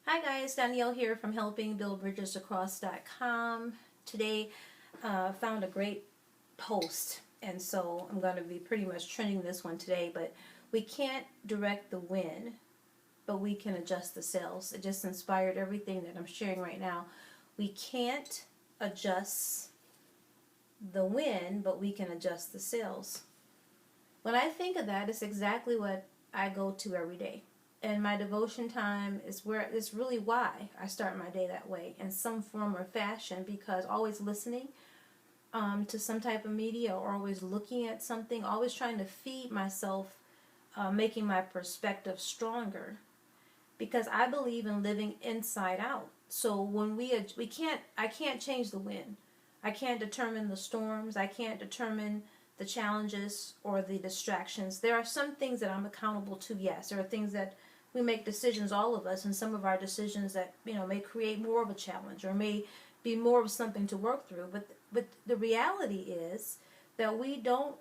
Hi guys, Danielle here from helpingbuildbridgesacross.com. Today found a great post, and so I'm going to be pretty much trending this one today, but we can't direct the wind, but we can adjust the sails. It just inspired everything that I'm sharing right now. We can't adjust the wind, but we can adjust the sails. When I think of that, it's exactly what I go to every day. And my devotion time is where it's really why I start my day that way in some form or fashion, because always listening to some type of media or always looking at something, always trying to feed myself, making my perspective stronger, because I believe in living inside out. So when I can't change the wind. I can't determine the storms. I can't determine the challenges or the distractions. There are some things that I'm accountable to, yes. There are things that we make decisions, all of us, and some of our decisions that may create more of a challenge or may be more of something to work through. But the reality is that we don't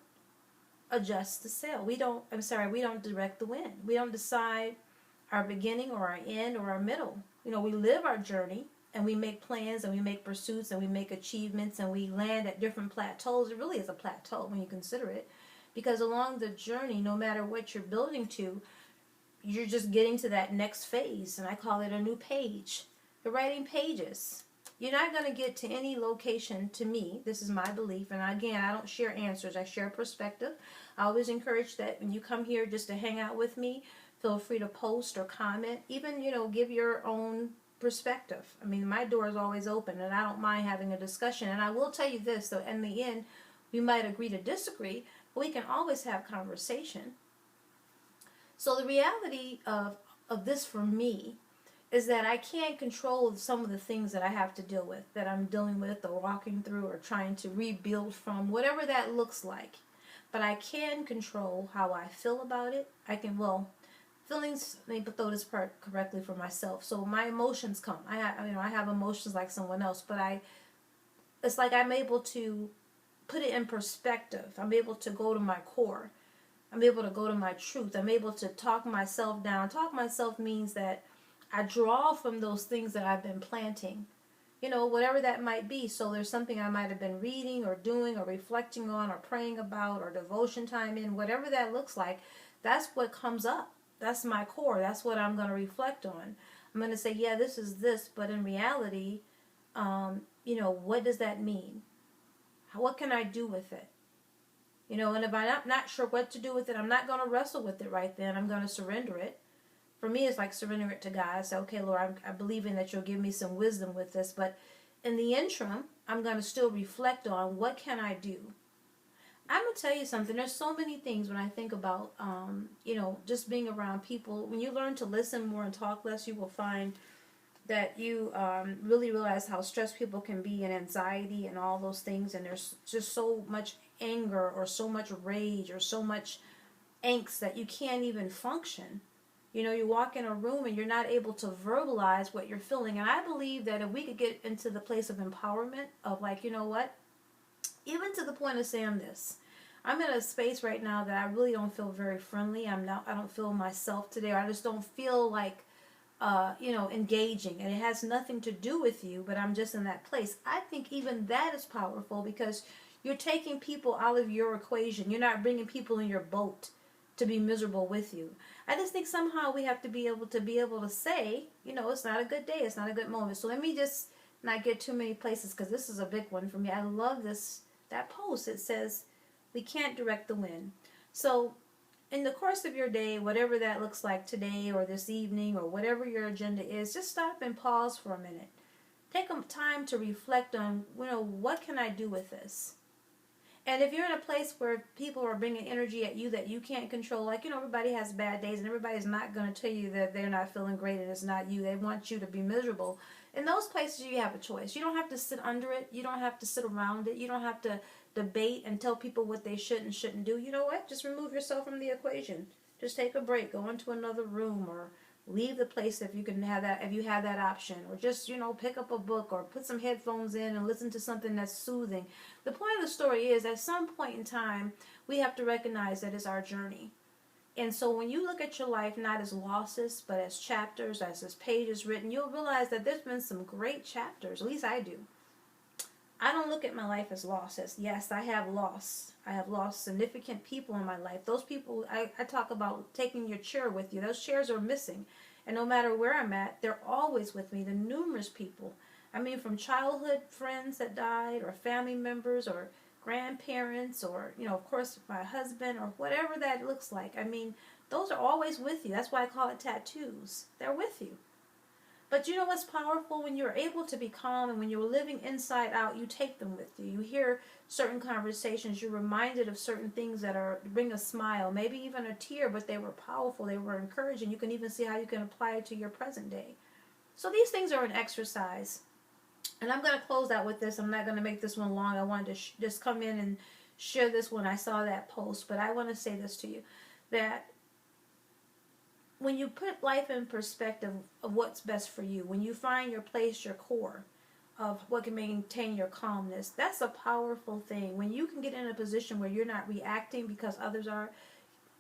adjust the sail. We don't direct the wind. We don't decide our beginning or our end or our middle. We live our journey and we make plans and we make pursuits and we make achievements and we land at different plateaus. It really is a plateau when you consider it, because along the journey, no matter what you're building to, you're just getting to that next phase, and I call it a new page. You're writing pages. You're not going to get to any location, to me, this is my belief, and again, I don't share answers, I share perspective. I always encourage that when you come here just to hang out with me, feel free to post or comment, even, give your own perspective. I mean, my door is always open, and I don't mind having a discussion, and I will tell you this, though, in the end, we might agree to disagree, but we can always have conversation. So the reality of this for me is that I can't control some of the things that I have to deal with, that I'm dealing with or walking through or trying to rebuild from, whatever that looks like. But I can control how I feel about it. Feelings, let me throw this part correctly for myself. So my emotions come. I have emotions like someone else, but it's like I'm able to put it in perspective. I'm able to go to my core. I'm able to go to my truth. I'm able to talk myself down. Talk myself means that I draw from those things that I've been planting, whatever that might be. So there's something I might have been reading or doing or reflecting on or praying about or devotion time in, whatever that looks like, that's what comes up. That's my core. That's what I'm going to reflect on. I'm going to say, yeah, this is this, but in reality, what does that mean? What can I do with it? And if I'm not sure what to do with it, I'm not going to wrestle with it right then. I'm going to surrender it. For me, it's like surrender it to God. I say, okay, Lord, I believe in that you'll give me some wisdom with this. But in the interim, I'm going to still reflect on what can I do. I'm going to tell you something. There's so many things when I think about, just being around people. When you learn to listen more and talk less, you will find that you really realize how stressed people can be and anxiety and all those things. And there's just so much anger or so much rage or so much angst that you can't even function. You walk in a room and you're not able to verbalize what you're feeling. And I believe that if we could get into the place of empowerment of like, even to the point of saying this, I'm in a space right now that I really don't feel very friendly. I don't feel myself today. I just don't feel like engaging, and it has nothing to do with you, but I'm just in that place. I think even that is powerful, because you're taking people out of your equation. You're not bringing people in your boat to be miserable with you. I just think somehow we have to be able to say, it's not a good day, it's not a good moment. So let me just not get too many places, because this is a big one for me. I love that post. It says, we can't direct the wind. So in the course of your day, whatever that looks like today or this evening or whatever your agenda is, just stop and pause for a minute. Take time to reflect on, what can I do with this? And if you're in a place where people are bringing energy at you that you can't control, like, everybody has bad days and everybody's not going to tell you that they're not feeling great and it's not you. They want you to be miserable. In those places, you have a choice. You don't have to sit under it. You don't have to sit around it. You don't have to debate and tell people what they should and shouldn't do. You know what? Just remove yourself from the equation. Just take a break. Go into another room or leave the place if you have that option, or just pick up a book or put some headphones in and listen to something that's soothing. The point of the story is, at some point in time, we have to recognize that it's our journey. And so when you look at your life not as losses, but as chapters, as pages written, you'll realize that there's been some great chapters. At least I do. I don't look at my life as losses. Yes, I have lost. I have lost significant people in my life. Those people, I talk about taking your chair with you. Those chairs are missing. And no matter where I'm at, they're always with me. The numerous people. I mean, from childhood friends that died, or family members, or grandparents, or, of course, my husband, or whatever that looks like. I mean, those are always with you. That's why I call it tattoos. They're with you. But you know what's powerful? When you're able to be calm and when you're living inside out, you take them with you. You hear certain conversations. You're reminded of certain things that bring a smile, maybe even a tear, but they were powerful. They were encouraging. You can even see how you can apply it to your present day. So these things are an exercise. And I'm going to close out with this. I'm not going to make this one long. I wanted to just come in and share this when I saw that post. But I want to say this to you, that when you put life in perspective of what's best for you, when you find your place, your core of what can maintain your calmness, that's a powerful thing. When you can get in a position where you're not reacting because others are,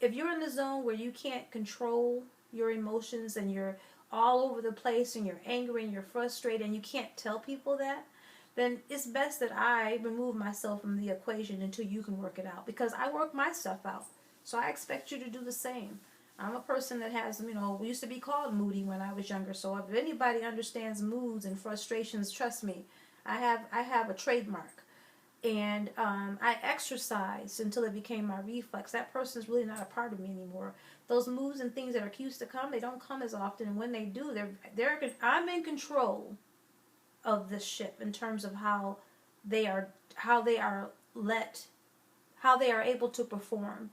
if you're in the zone where you can't control your emotions and you're all over the place and you're angry and you're frustrated and you can't tell people that, then it's best that I remove myself from the equation until you can work it out, because I work my stuff out. So I expect you to do the same. I'm a person that has, we used to be called moody when I was younger. So if anybody understands moods and frustrations, trust me, I have a trademark. And I exercised until it became my reflex. That person's really not a part of me anymore. Those moods and things that are used to come, they don't come as often. And when they do, I'm in control of this ship in terms of how they are able to perform.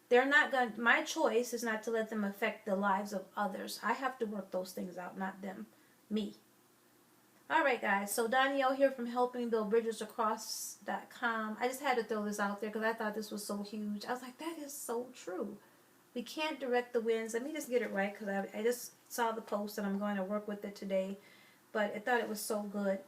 They're not going. My choice is not to let them affect the lives of others. I have to work those things out, not them, me. All right, guys. So Danielle here from HelpingBuildBridgesAcross.com. I just had to throw this out there because I thought this was so huge. I was like, that is so true. We can't direct the winds. Let me just get it right, because I just saw the post and I'm going to work with it today. But I thought it was so good.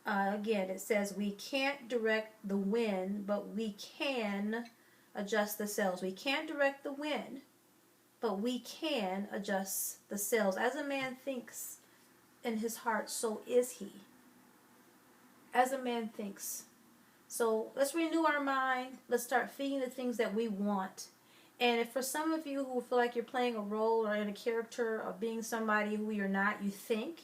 Again, it says we can't direct the wind, but we can adjust the sails. We can't direct the wind, but we can adjust the sails. As a man thinks in his heart, so is he. As a man thinks. So let's renew our mind. Let's start feeding the things that we want. And if for some of you who feel like you're playing a role or in a character of being somebody who you're not, you think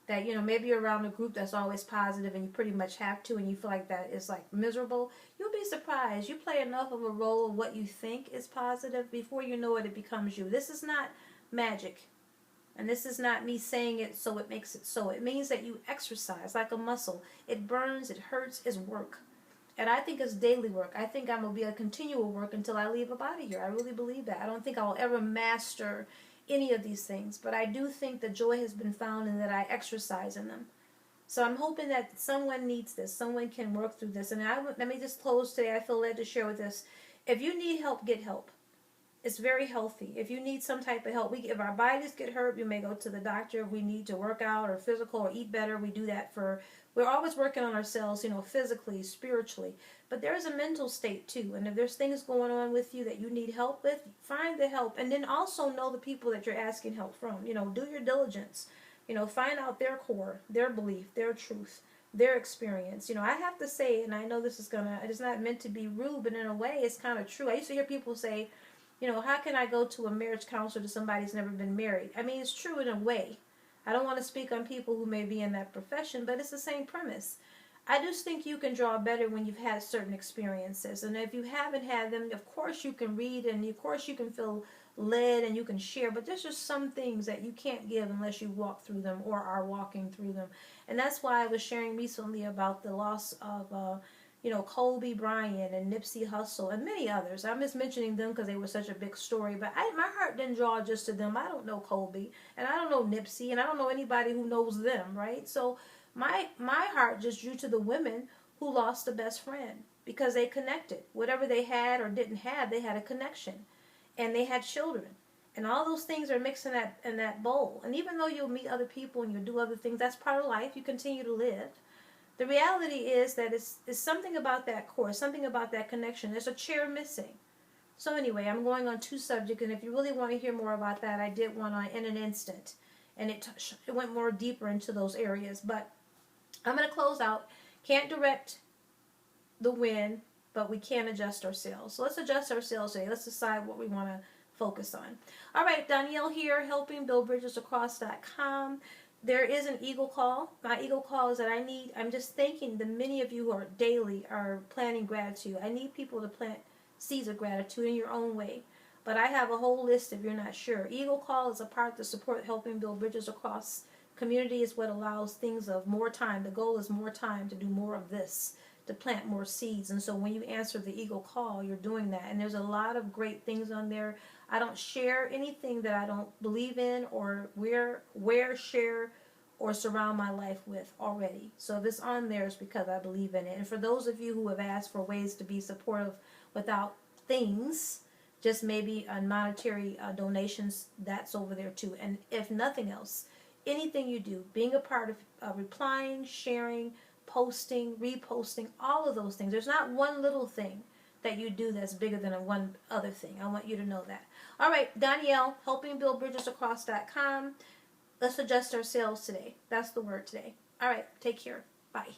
that, maybe you're around a group that's always positive and you pretty much have to, and you feel like that is like miserable, you'll be surprised. You play enough of a role of what you think is positive, before you know it, it becomes you. This is not magic. And this is not me saying it so it makes it so. It means that you exercise like a muscle. It burns, it hurts, it's work. And I think it's daily work. I think I'm going to be a continual work until I leave a body here. I really believe that. I don't think I'll ever master any of these things, but I do think the joy has been found and that I exercise in them. So I'm hoping that someone needs this, someone can work through this. And let me just close today. I feel led to share with this. If you need help, get help. It's very healthy. If you need some type of help, if our bodies get hurt, we may go to the doctor. If we need to work out or physical or eat better, we do that we're always working on ourselves, physically, spiritually. But there's a mental state too. And if there's things going on with you that you need help with, find the help. And then also know the people that you're asking help from. Do your diligence. Find out their core, their belief, their truth, their experience. I have to say, and I know this is it's not meant to be rude, but in a way it's kind of true. I used to hear people say, how can I go to a marriage counselor to somebody who's never been married? I mean, it's true in a way. I don't want to speak on people who may be in that profession, but it's the same premise. I just think you can draw better when you've had certain experiences. And if you haven't had them, of course you can read and of course you can feel led and you can share, but there's just some things that you can't give unless you walk through them or are walking through them. And that's why I was sharing recently about the loss of Kobe Bryant and Nipsey Hussle and many others. I'm just mentioning them because they were such a big story. But my heart didn't draw just to them. I don't know Kobe, and I don't know Nipsey, and I don't know anybody who knows them, right? So my heart just drew to the women who lost a best friend because they connected. Whatever they had or didn't have, they had a connection. And they had children. And all those things are mixed in that bowl. And even though you'll meet other people and you'll do other things, that's part of life. You continue to live. The reality is that it's something about that core, something about that connection. There's a chair missing. So anyway, I'm going on 2 subjects, and if you really want to hear more about that, I did one on In an Instant, and it went more deeper into those areas. But I'm going to close out. Can't direct the wind, but we can adjust our sails. So let's adjust our sails today. Let's decide what we want to focus on. All right, Danielle here, helpingbuildbridgesacross.com. There is an eagle call. My eagle call is that I'm just thinking the many of you who are daily are planting gratitude. I need people to plant seeds of gratitude in your own way. But I have a whole list if you're not sure. Eagle Call is a part to support helping build bridges across community is what allows things of more time. The goal is more time to do more of this, to plant more seeds. And so when you answer the Eagle Call, you're doing that. And there's a lot of great things on there. I don't share anything that I don't believe in or share or surround my life with already. So if it's on there, it's because I believe in it. And for those of you who have asked for ways to be supportive without things, just maybe on monetary donations, that's over there too. And if nothing else, anything you do, being a part of replying, sharing, posting, reposting, all of those things. There's not one little thing that you do that's bigger than one other thing. I want you to know that. All right, Danielle, helpingbuildbridgesacross.com. Let's adjust our sails today. That's the word today. All right, take care. Bye.